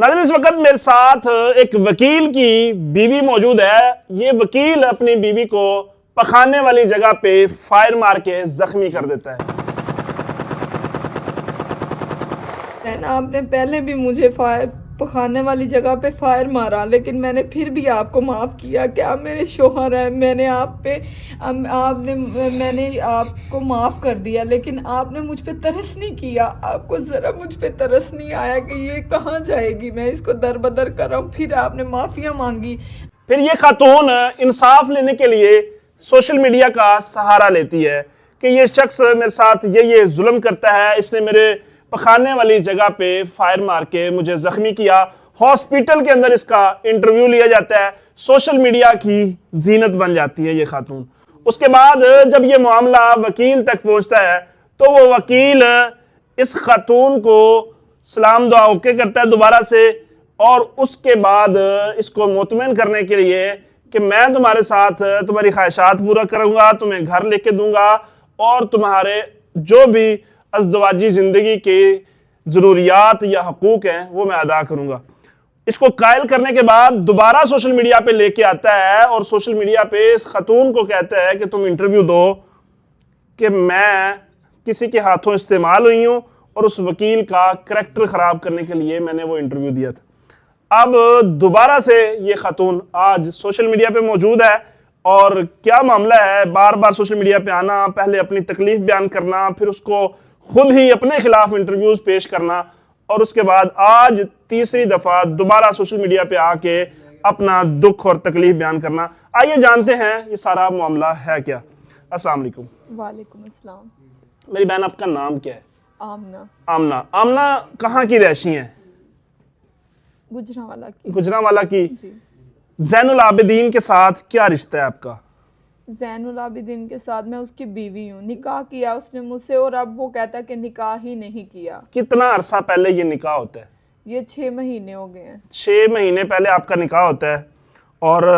नाज़रीन, इस वक्त मेरे साथ एक वकील की बीवी मौजूद है। ये वकील अपनी बीवी को पखाने वाली जगह पे फायर मार के जख्मी कर देता है। आपने पहले भी मुझे पखाने वाली जगह पे फायर मारा, लेकिन मैंने फिर भी आपको माफ़ किया कि आप मेरे शोहर हैं। मैंने आपको माफ़ कर दिया, लेकिन आपने मुझ पे तरस नहीं किया। आपको ज़रा मुझ पे तरस नहीं आया कि ये कहाँ जाएगी, मैं इसको दर बदर कर रहा हूँ। फिर आपने माफ़िया मांगी। फिर ये खातून इंसाफ लेने के लिए सोशल मीडिया का सहारा लेती है कि ये शख्स मेरे साथ ये जुल्म करता है, इसने मेरे पखाने वाली जगह पे फायर मार के मुझे जख्मी किया। हॉस्पिटल के अंदर इसका इंटरव्यू लिया जाता है, सोशल मीडिया की जीनत बन जाती है ये खातून। उसके बाद जब ये मामला वकील तक पहुंचता है तो वो वकील इस खातून को सलाम दुआ ओके करता है दोबारा से, और उसके बाद इसको मुतमईन करने के लिए कि मैं तुम्हारे साथ तुम्हारी ख्वाहिशात पूरा करूंगा, तुम्हें घर लेके दूंगा और तुम्हारे जो भी अज़दवाजी ज़िंदगी के ज़रूरियात या हकूक़ हैं वो मैं अदा करूंगा। इसको कायल करने के बाद दोबारा सोशल मीडिया पे लेके आता है और सोशल मीडिया पे इस खातून को कहता है कि तुम इंटरव्यू दो कि मैं किसी के हाथों इस्तेमाल हुई हूँ और उस वकील का करैक्टर ख़राब करने के लिए मैंने वो इंटरव्यू दिया था। अब दोबारा से ये खातून आज सोशल मीडिया पे मौजूद है और क्या मामला है, बार बार सोशल मीडिया पे आना, पहले अपनी तकलीफ बयान करना, फिर उसको खुद ही अपने खिलाफ इंटरव्यूज पेश करना, और उसके बाद आज तीसरी दफा दोबारा सोशल मीडिया पे आके अपना दुख और तकलीफ बयान करना। आइए जानते हैं ये सारा मामला है क्या। अस्सलाम वालेकुम। वालेकुम अस्सलाम। मेरी बहन, आपका नाम क्या है? आमना। आमना। आमना कहाँ की रहशी है? गुजरांवाला की। गुजरांवाला की। जी। ज़ैनुल आबिदीन के साथ क्या रिश्ता है आपका? ज़ैनुल आबिदीन के साथ मैं उसकी बीवी हूँ। निकाह किया उसने मुझसे और अब वो कहता है कि निकाह ही नहीं किया। कितना अरसा पहले ये निकाह होता है? ये 6 महीने हो गए हैं। 6 महीने पहले आपका निकाह होता है। और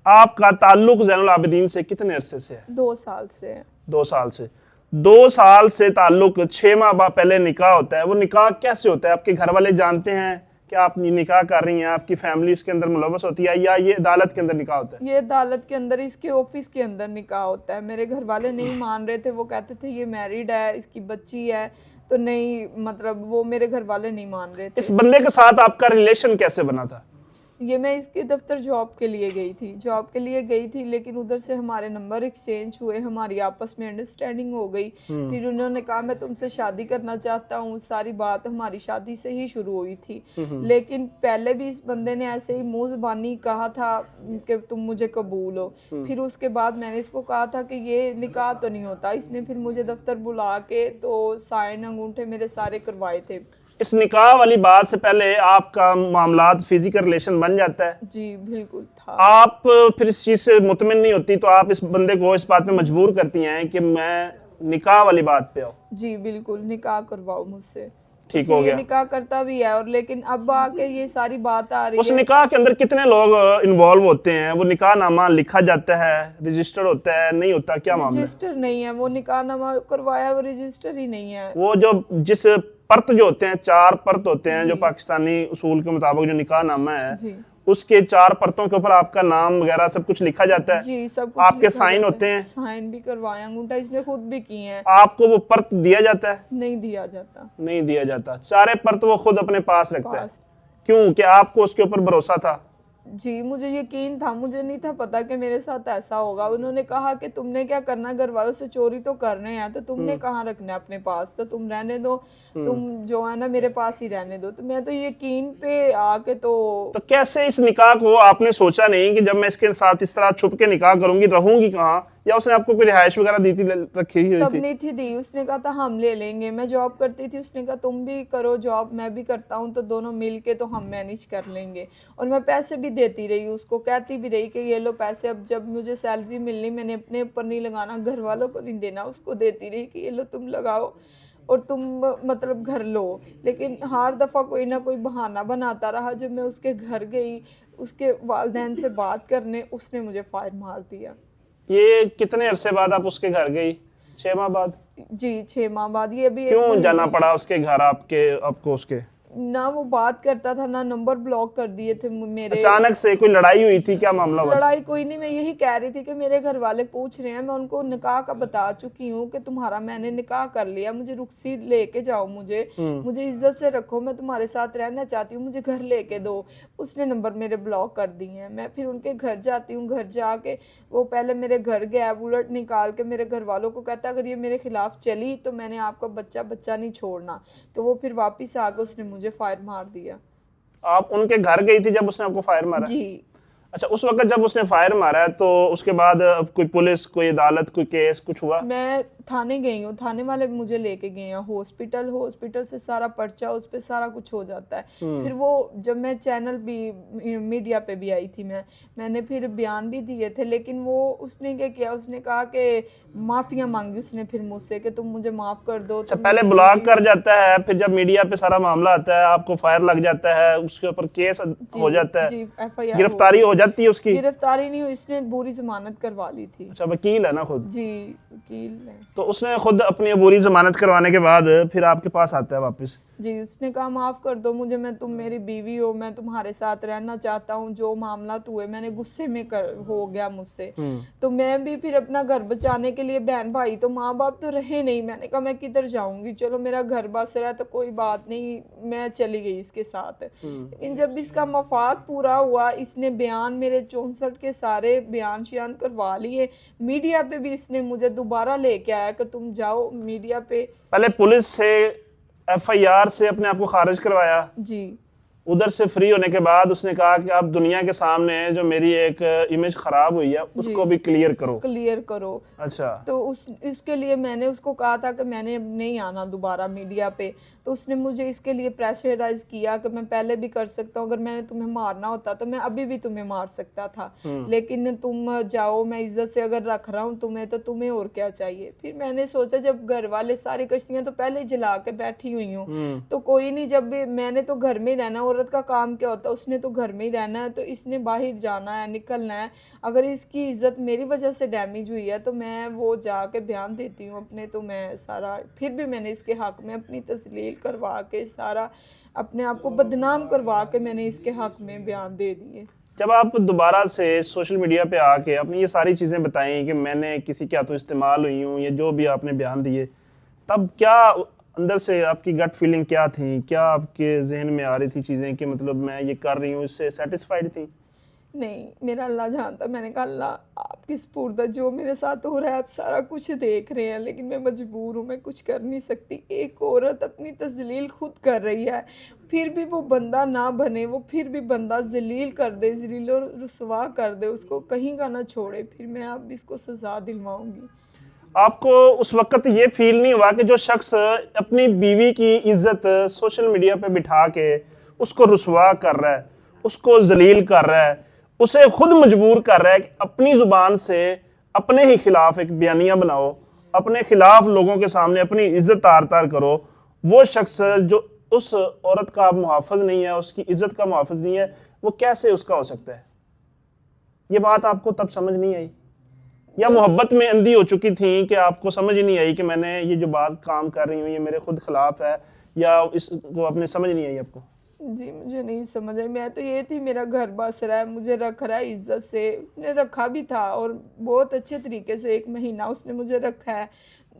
आपका ताल्लुक ज़ैनुल आबिदीन से कितने अरसे से है? 2 साल से है। 2 साल से। 2 साल से ताल्लुक, 6 माह बाद पहले निकाह होता है। वो निकाह कैसे होता है? आपके घर वाले जानते हैं कि आप निकाह कर रही हैं, आपकी फैमिली इसके अंदर मुलव्वस होती है, या ये अदालत के अंदर निकाह होता है? ये अदालत के अंदर, इसके ऑफिस के अंदर निकाह होता है। मेरे घर वाले नहीं मान रहे थे, वो कहते थे ये मैरिड है, इसकी बच्ची है, तो नहीं, मतलब वो मेरे घर वाले नहीं मान रहे थे। इस बंदे के साथ आपका रिलेशन कैसे बना था? ये मैं इसके दफ्तर जॉब के लिए गई थी, लेकिन उधर से हमारे नंबर एक्सचेंज हुए, हमारी आपस में अंडरस्टैंडिंग हो गई। फिर उन्होंने कहा मैं तुमसे शादी करना चाहता हूँ। सारी बात हमारी शादी से ही शुरू हुई थी, लेकिन पहले भी इस बंदे ने ऐसे ही मुंह ज़बानी कहा था कि तुम मुझे कबूल हो। फिर उसके बाद मैंने इसको कहा था कि ये निकाह तो नहीं होता। इसने फिर मुझे दफ्तर बुला के तो साइन अंगूठे मेरे सारे करवाए थे। इस निकाह वाली बात से पहले आपका मामलात फिजिकल रिलेशन बन जाता है? जी बिल्कुल था। आप फिर इस चीज़ से मुतमिन नहीं होती तो आप इस बंदे को इस बात पे मजबूर करती हैं कि मैं निकाह वाली बात पे आऊँ? जी बिल्कुल, निकाह करवाओ मुझसे। ठीक हो गया। निकाह करता भी है, और लेकिन अब आके ये सारी बात आ रही उस है। निकाह के अंदर कितने लोग इन्वॉल्व होते हैं? वो निकाह नामा लिखा जाता है, रजिस्टर होता है, नहीं होता? क्या मामला है? रजिस्टर नहीं है, वो निकाह नामा करवाया, वो रजिस्टर ही नहीं है। वो जो जिस पर्त जो होते हैं, 4 पर्त होते हैं जो पाकिस्तानी उसूल के मुताबिक जो निकाह नामा है, जी। उसके 4 परतों के ऊपर आपका नाम वगैरह सब कुछ लिखा जाता है। जी, सब कुछ आपके लिखा साइन जाता होते हैं? साइन भी करवाए, अंगूठा इसने खुद भी किए हैं। आपको वो पर्त दिया जाता है? नहीं दिया जाता। नहीं दिया जाता। सारे पर्त वो खुद अपने पास रखता है। पास। क्यों? कि आपको उसके ऊपर भरोसा था? जी, मुझे यकीन था, मुझे नहीं था पता कि मेरे साथ ऐसा होगा। उन्होंने कहा कि तुमने क्या करना, घर वालों से चोरी तो करने हैं, तो तुमने कहाँ रखना है अपने पास, तो तुम रहने दो, तुम जो है ना मेरे पास ही रहने दो। तो मैं तो यकीन पे आके तो कैसे इस निकाह को आपने सोचा नहीं कि जब मैं इसके साथ इस तरह छुप के निकाह करूंगी, रहूंगी कहाँ? या उसने आपको कोई रिहाइश वगैरह दी थी, रखी हुई तब थी? नहीं थी दी। उसने कहा था हम ले लेंगे। मैं जॉब करती थी, उसने कहा तुम भी करो जॉब, मैं भी करता हूँ, तो दोनों मिल के तो हम मैनेज कर लेंगे। और मैं पैसे भी देती रही, उसको कहती भी रही कि ये लो पैसे, अब जब मुझे सैलरी मिलनी मैंने अपने ऊपर नहीं लगाना, घर वालों को नहीं देना, उसको देती रही कि ये लो तुम लगाओ और तुम मतलब घर लो। लेकिन हर दफ़ा कोई ना कोई बहाना बनाता रहा। जब मैं उसके घर गई उसके वालिदैन से बात करने, उसने मुझे फायर मार दिया। ये कितने अरसे बाद आप उसके घर गई? 6 माह बाद? जी 6 माह बाद। ये अभी क्यों जाना पड़ा उसके घर आपको? उसके ना वो बात करता था, ना नंबर ब्लॉक कर दिए थे मेरे। अचानक से कोई लड़ाई हुई थी, क्या मामला हुआ था? लड़ाई कोई नहीं, मैं यही कह रही थी कि मेरे घर वाले पूछ रहे हैं, मैं उनको निकाह का बता चुकी हूँ कि तुम्हारा मैंने निकाह कर लिया, मुझे रुखसी लेके जाओ, मुझे इज्जत से रखो, मैं तुम्हारे साथ रहना चाहती हूँ, मुझे घर लेके दो। उसने नंबर मेरे ब्लॉक कर दिए हैं। मैं फिर उनके घर जाती हूँ, घर जाके वो पहले मेरे घर गया, बुलेट निकाल के मेरे घर वालों को कहता अगर ये मेरे खिलाफ चली तो मैंने आपका बच्चा बच्चा नहीं छोड़ना। तो वो फिर वापस आके उसने मुझे फायर मार दिया। आप उनके घर गई थी जब उसने आपको फायर मारा? जी। अच्छा, उस वक्त जब उसने फायर मारा है तो उसके बाद कोई पुलिस, कोई अदालत, कोई केस कुछ हुआ? मैं थाने गई हूँ, थाने वाले मुझे लेके गए हैं हॉस्पिटल से सारा पर्चा, उस पे सारा कुछ हो जाता है। फिर वो जब मैं चैनल भी मीडिया पे भी आई थी, मैंने फिर बयान भी दिए थे, लेकिन वो उसने क्या किया, उसने कहा कि माफिया मांगी उसने फिर मुझसे कि तुम मुझे माफ कर दो। अच्छा, पहले ब्लॉक कर जाता है, फिर जब मीडिया पे सारा मामला आता है, आपको फायर लग जाता है, उसके ऊपर केस हो जाता है, जी, FIR गिरफ्तारी हो जाती है उसकी? गिरफ्तारी नहीं हुई, इसने पूरी जमानत करवा ली थी। अच्छा, वकील है ना खुद? जी, वकील है। तो उसने खुद अपनी अबूरी जमानत करवाने के बाद फिर आपके पास आता है वापस? जी, उसने कहा माफ़ कर दो मुझे, मैं तुम मेरी बीवी हो, मैं तुम्हारे साथ रहना चाहता हूँ, जो मामला हुए मैंने गुस्से में हो गया मुझसे। तो मैं भी फिर अपना घर बचाने के लिए, बहन भाई तो माँ बाप तो रहे नहीं, मैंने कहा मैं किधर जाऊंगी, चलो मेरा घर बस रहा तो कोई बात नहीं, मैं चली गई इसके साथ। लेकिन जब इसका मफाद पूरा हुआ, इसने बयान मेरे 64 के सारे बयान शियान करवा लिए, मीडिया पे भी इसने मुझे दोबारा लेके आया कि तुम जाओ मीडिया पे। पहले पुलिस से, FIR से अपने आप को खारिज करवाया, जी, उधर से फ्री होने के बाद उसने कहा कि आप दुनिया के सामने जो मेरी एक इमेज खराब हुई है उसको भी क्लियर करो। अच्छा। तो इसके लिए मैंने उसको कहा था कि मैंने नहीं आना दोबारा मीडिया पे, तो उसने मुझे इसके लिए प्रेशराइज किया कि मैं पहले भी कर सकता हूँ, अगर मैंने तुम्हें मारना होता तो मैं अभी भी तुम्हें मार सकता था, लेकिन तुम जाओ, मैं इज्जत से अगर रख रहा हूँ तुम्हें तो तुम्हें और क्या चाहिए। फिर मैंने सोचा जब घर वाले सारी कश्तियाँ तो पहले जला के बैठी हुई हूँ तो कोई नहीं, जब मैंने तो घर में रहना, औरत का काम क्या होता है, उसने तो घर में ही रहना है, तो इसने बाहर जाना है, निकलना है। अगर इसकी इज्जत मेरी वजह से डैमेज हुई है तो मैं वो जाके बयान देती हूँ अपने, तो मैं सारा, फिर भी मैंने इसके हक में अपनी तस्लील करवा के सारा अपने आप को बदनाम करवा के मैंने इसके हक में बयान दे दिए। जब आप दोबारा से सोशल मीडिया पे आके अपनी ये सारी चीज़ें बताई कि मैंने किसी क्या तो इस्तेमाल हुई हूँ, ये जो भी आपने बयान दिए, तब क्या अंदर से आपकी गट फीलिंग क्या थी? क्या आपके जहन में आ रही थी चीज़ें कि मतलब मैं ये कर रही हूँ, इससे सेटिस्फाइड थी? नहीं, मेरा अल्लाह जानता, मैंने कहा अल्लाह आपकी स्पुर्द है, जो मेरे साथ हो रहा है आप सारा कुछ देख रहे हैं, लेकिन मैं मजबूर हूँ, मैं कुछ कर नहीं सकती। एक औरत अपनी तजलील खुद कर रही है, फिर भी वो बंदा ना बने, वो फिर भी बंदा जलील कर दे, जलील और रुसवा कर दे, उसको कहीं का ना छोड़े, फिर मैं अब इसको सजा दिलवाऊंगी। आपको उस वक्त ये फील नहीं हुआ कि जो शख्स अपनी बीवी की इज्जत सोशल मीडिया पे बिठा के उसको रुसवा कर रहा है, उसको जलील कर रहा है, उसे खुद मजबूर कर रहा है कि अपनी जुबान से अपने ही खिलाफ एक बयानिया बनाओ, अपने खिलाफ लोगों के सामने अपनी इज्जत तार तार करो, वो शख्स जो उस औरत का मुहाफ़िज़ नहीं है, उसकी इज्जत का मुहाफ़िज़ नहीं है, वो कैसे उसका हो सकता है? ये बात आपको तब समझ नहीं आई, या मोहब्बत में अंधी हो चुकी थी कि आपको समझ ही नहीं आई कि मैंने ये जो बात काम कर रही हूँ ये मेरे खुद खिलाफ है, या इसको आपने समझ नहीं आई आपको? जी, मुझे नहीं समझ आई। मैं तो ये थी मेरा घर बस रहा है, मुझे रख रहा है इज्जत से, उसने रखा भी था और बहुत अच्छे तरीके से 1 महीना उसने मुझे रखा है,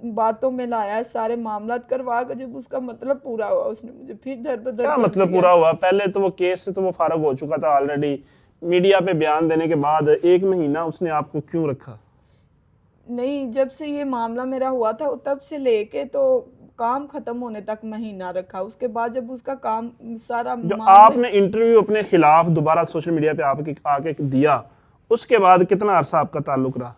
बातों में लाया है, सारे मामलात करवा कर जब उसका मतलब पूरा हुआ उसने मुझे फिर दर बदर क्या कर मतलब दिया। पूरा हुआ? पहले तो वो केस से तो वो फारग हो चुका था ऑलरेडी, मीडिया पे बयान देने के बाद 1 महीना उसने आपको क्यों रखा? नहीं, जब से ये मामला मेरा हुआ था तब से लेके तो काम खत्म होने तक महीना रखा, उसके बाद जब उसका काम सारा जो मामले आपने इंटरव्यू अपने खिलाफ दोबारा सोशल मीडिया पे आपके आके दिया, उसके बाद कितना अरसा आपका ताल्लुक रहा?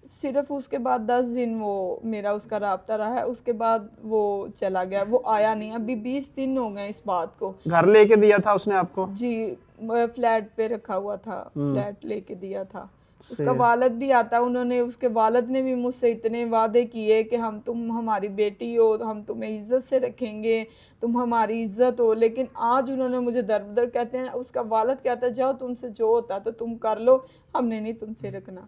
सिर्फ उसके बाद 10 दिन वो मेरा उसका राब्ता रहा है, उसके बाद वो चला गया, वो आया नहीं। अभी 20 दिन हो गए इस बात को। घर लेके दिया था उसने आपको? जी, फ्लैट पे रखा हुआ था, फ्लैट लेके दिया था। उसका वालिद भी आता, उन्होंने, उसके वालिद ने भी मुझसे इतने वादे किए कि तुम हमारी बेटी हो, हम तुम्हें इज्जत से रखेंगे, तुम हमारी इज्जत हो, लेकिन आज उन्होंने मुझे दर बदर कहते हैं, उसका वालिद कहता है जाओ तुमसे जो होता तो तुम कर लो, हमने नहीं तुमसे रखना।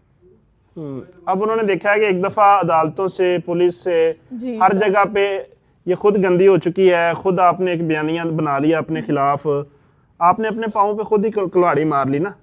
अब उन्होंने देखा है कि एक दफा अदालतों से, पुलिस से, जी हर जगह पे ये खुद गंदी हो चुकी है, खुद आपने एक बयानिया बना लिया अपने खिलाफ, आपने अपने पाँव पे खुद ही कुल्हाड़ी मार ली ना।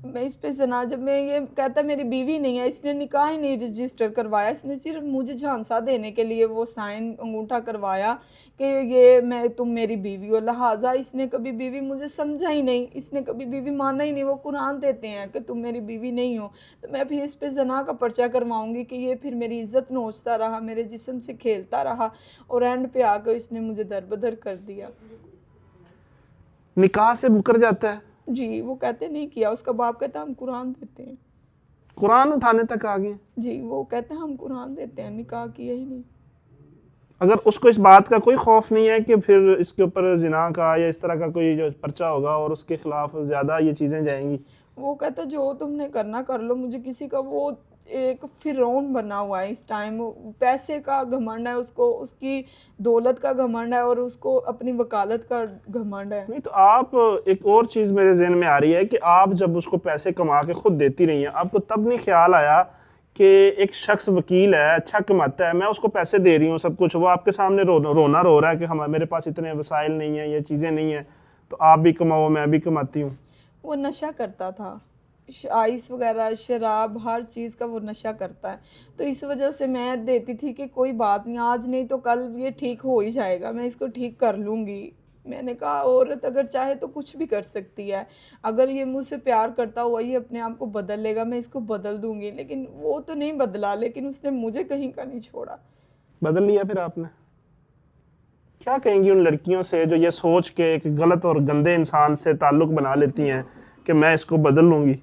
मैं इस पे जना, जब मैं ये कहता मेरी बीवी नहीं है, इसने निकाह ही नहीं रजिस्टर करवाया, इसने सिर्फ मुझे झांसा देने के लिए वो साइन अंगूठा करवाया कि ये मैं तुम मेरी बीवी हो, लिहाजा इसने कभी बीवी मुझे समझा ही नहीं, इसने कभी बीवी माना ही नहीं। वो कुरान देते हैं कि तुम मेरी बीवी नहीं हो, तो मैं फिर इस पे जना का पर्चा करवाऊंगी कि ये फिर मेरी इज्जत नोचता रहा, मेरे जिस्म से खेलता रहा और एंड पे आकर इसने मुझे दरबदर कर दिया। निकाह से मुकर जाता है जी, वो कहते नहीं किया, उसका बाप कहता हम कुरान देते हैं। कुरान उठाने तक आ गए। जी, वो कहते हैं हम कुरान देते हैं, निकाह किया ही नहीं। अगर उसको इस बात का कोई खौफ नहीं है कि फिर इसके ऊपर जिना का या इस तरह का कोई जो पर्चा होगा और उसके खिलाफ ज़्यादा ये चीज़ें जाएंगी? वो कहता जो तुमने करना कर लो, मुझे किसी का, वो एक फिरौन बना हुआ है इस टाइम, पैसे का घमंड है उसको, उसकी दौलत का घमंड है और उसको अपनी वकालत का घमंड है। नहीं तो आप, एक और चीज़ मेरे जहन में आ रही है कि आप जब उसको पैसे कमा के खुद देती रही हैं, आपको तब नहीं ख्याल आया कि एक शख्स वकील है, अच्छा कमाता है, मैं उसको पैसे दे रही हूँ सब कुछ, वो आपके सामने रोना रो रहा है कि हम मेरे पास इतने वसाइल नहीं है, ये चीज़ें नहीं है, तो आप भी कमाओ मैं भी कमाती हूँ। वो नशा करता था, आइस वगैरह शराब हर चीज़ का वो नशा करता है, तो इस वजह से मैं देती थी कि कोई बात नहीं, आज नहीं तो कल ये ठीक हो ही जाएगा, मैं इसको ठीक कर लूँगी। मैंने कहा औरत अगर चाहे तो कुछ भी कर सकती है, अगर ये मुझसे प्यार करता हुआ ये अपने आप को बदल लेगा, मैं इसको बदल दूँगी। लेकिन वो तो नहीं बदला, लेकिन उसने मुझे कहीं का नहीं छोड़ा। बदल लिया फिर आपने? क्या कहेंगी उन लड़कियों से जो ये सोच के एक गलत और गंदे इंसान से ताल्लुक़ बना लेती हैं कि मैं इसको बदल लूँगी?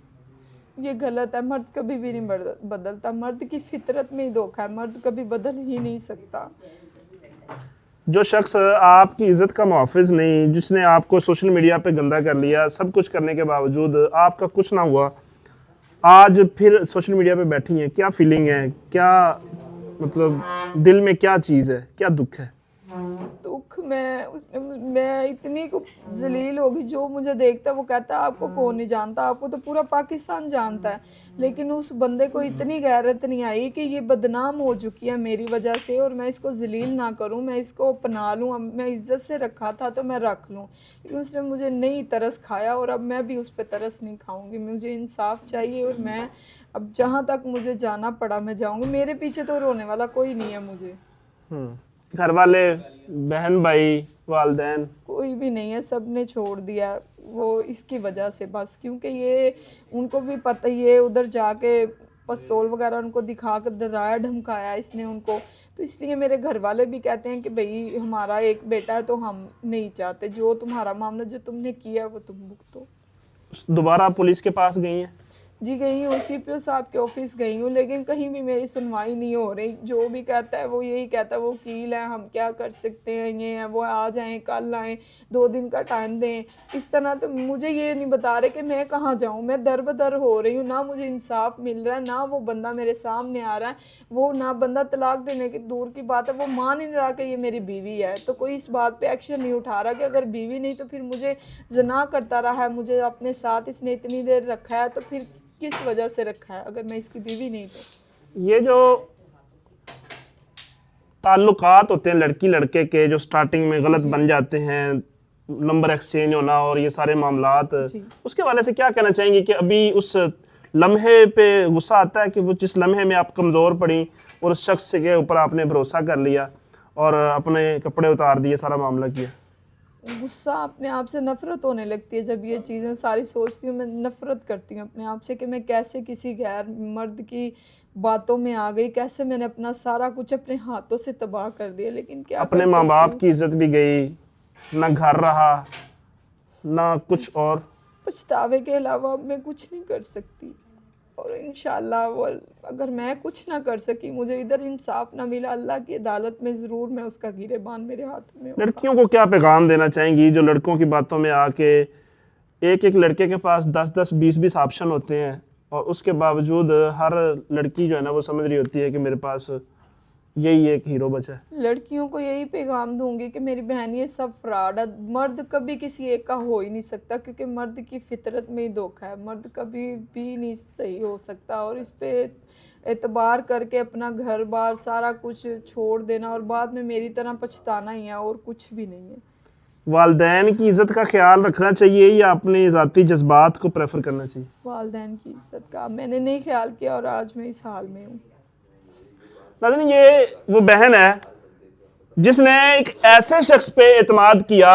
ये गलत है, मर्द कभी भी नहीं बदलता, मर्द की फितरत में ही धोखा है, मर्द कभी बदल ही नहीं सकता। जो शख्स आपकी इज़्ज़त का मुहाफ़िज़ नहीं, जिसने आपको सोशल मीडिया पे गंदा कर लिया, सब कुछ करने के बावजूद आपका कुछ ना हुआ, आज फिर सोशल मीडिया पे बैठी हैं, क्या फीलिंग है, क्या मतलब दिल में क्या चीज़ है, क्या दुख है? दुख मैं इतनी जलील होगी, जो मुझे देखता है वो कहता है आपको कौन नहीं जानता, आपको तो पूरा पाकिस्तान जानता है। लेकिन उस बंदे को इतनी गैरत नहीं आई कि ये बदनाम हो चुकी है मेरी वजह से और मैं इसको जलील ना करूं, मैं इसको अपना लूं। मैं इज्जत से रखा था तो मैं रख लूं, लेकिन उसने मुझे नहीं तरस खाया और अब मैं भी उस पर तरस नहीं खाऊंगी। मुझे इंसाफ चाहिए और मैं अब जहाँ तक मुझे जाना पड़ा मैं जाऊँगी। मेरे पीछे तो रोने वाला कोई नहीं है मुझे। घर वाले, बहन भाई, वालदैन? कोई भी नहीं है, सब ने छोड़ दिया वो इसकी वजह से बस, क्योंकि ये उनको भी पता, ये उधर जाके पिस्तौल वगैरह उनको दिखा कर डराया धमकाया इसने उनको, तो इसलिए मेरे घर वाले भी कहते हैं कि भाई हमारा एक बेटा है तो हम नहीं चाहते, जो तुम्हारा मामला जो तुमने किया वो तुम भुगतो। दोबारा पुलिस के पास गई हैं? जी गई हूँ, CPO साहब के ऑफिस गई हूँ, लेकिन कहीं भी मेरी सुनवाई नहीं हो रही। जो भी कहता है वो यही कहता है वो वकील है, हम क्या कर सकते हैं, ये है वो, आ जाएं कल आएँ, 2 दिन का टाइम दें। इस तरह तो मुझे ये नहीं बता रहे कि मैं कहाँ जाऊँ। मैं दर बदर हो रही हूँ, ना मुझे इंसाफ मिल रहा है, ना वो बंदा मेरे सामने आ रहा है। वो ना बंदा तलाक देने की दूर की बात है, वो मान ही नहीं रहा कि ये मेरी बीवी है, तो कोई इस बात पर एक्शन नहीं उठा रहा कि अगर बीवी नहीं तो फिर मुझे ज़िना करता रहा है, मुझे अपने साथ इसने इतनी देर रखा है, तो फिर किस वजह से रखा है अगर मैं इसकी बीवी नहीं तो। ये जो ताल्लुकात होते हैं लड़की लड़के के, जो स्टार्टिंग में गलत बन जाते हैं, नंबर एक्सचेंज होना और ये सारे मामलात, उसके वाले से क्या कहना चाहेंगे कि अभी उस लम्हे पे गुस्सा आता है कि वो जिस लम्हे में आप कमज़ोर पड़ी और उस शख्स के ऊपर आपने भरोसा कर लिया और अपने कपड़े उतार दिए, सारा मामला किया? गुस्सा अपने आप से नफरत होने लगती है जब ये चीज़ें सारी सोचती हूँ। मैं नफरत करती हूँ अपने आप से कि मैं कैसे किसी गैर मर्द की बातों में आ गई, कैसे मैंने अपना सारा कुछ अपने हाथों से तबाह कर दिया। लेकिन क्या अपने माँ बाप की इज्जत भी गई, ना घर रहा ना कुछ, और पछतावे के अलावा अब मैं कुछ नहीं कर सकती। और इंशाल्लाह वो अगर मैं कुछ ना कर सकी, मुझे इधर इंसाफ ना मिला, अल्लाह की अदालत में ज़रूर मैं उसका गिरेबान मेरे हाथ में होगा। लड़कियों को क्या पैगाम देना चाहेंगी जो लड़कों की बातों में आके, एक एक लड़के के पास 10-10, 20-20 ऑप्शन होते हैं और उसके बावजूद हर लड़की जो है ना वो समझ रही होती है कि मेरे पास यही एक हीरो बचा है। लड़कियों को यही पैगाम दूंगी कि मेरी बहन ये सब फ्रॉड है, मर्द कभी किसी एक का हो ही नहीं सकता, क्योंकि मर्द की फितरत में ही धोखा है, मर्द कभी भी नहीं सही हो सकता। और इस पे एतबार करके अपना घर बार सारा कुछ छोड़ देना और बाद में मेरी तरह पछताना ही है और कुछ भी नहीं है। वालदैन की इज़्ज़त का ख्याल रखना चाहिए या अपने ज़ाती जज्बात को प्रेफर करना चाहिए? वालदैन की इज्जत का मैंने नहीं ख्याल किया और आज मैं इस हाल में हूँ। नाज़रीन, ये वो बहन है जिसने एक ऐसे शख्स पे एतमाद किया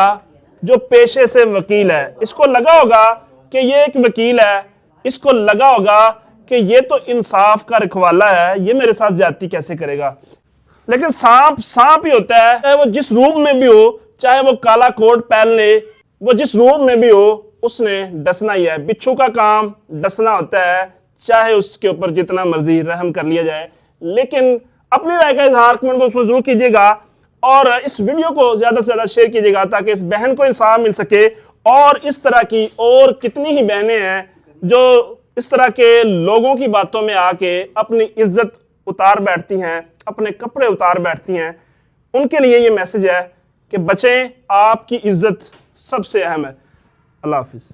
जो पेशे से वकील है। इसको लगा होगा कि ये एक वकील है, इसको लगा होगा कि ये तो इंसाफ का रखवाला है, ये मेरे साथ ज्यादती कैसे करेगा। लेकिन सांप सांप ही होता है, चाहे वो जिस रूप में भी हो, चाहे वो काला कोट पहन ले, वो जिस रूप में भी हो, उसने डसना ही है। बिच्छू का काम डसना होता है, चाहे उसके ऊपर जितना मर्जी रहम कर लिया जाए। लेकिन अपनी राय का इजहार कमेंट बॉक्स में जरूर कीजिएगा और इस वीडियो को ज्यादा से ज्यादा शेयर कीजिएगा ताकि इस बहन को इंसाफ मिल सके। और इस तरह की और कितनी ही बहनें हैं जो इस तरह के लोगों की बातों में आके अपनी इज्जत उतार बैठती हैं, अपने कपड़े उतार बैठती हैं। उनके लिए ये मैसेज है कि बचें, आपकी इज्जत सबसे अहम है। अल्लाह हाफिज़।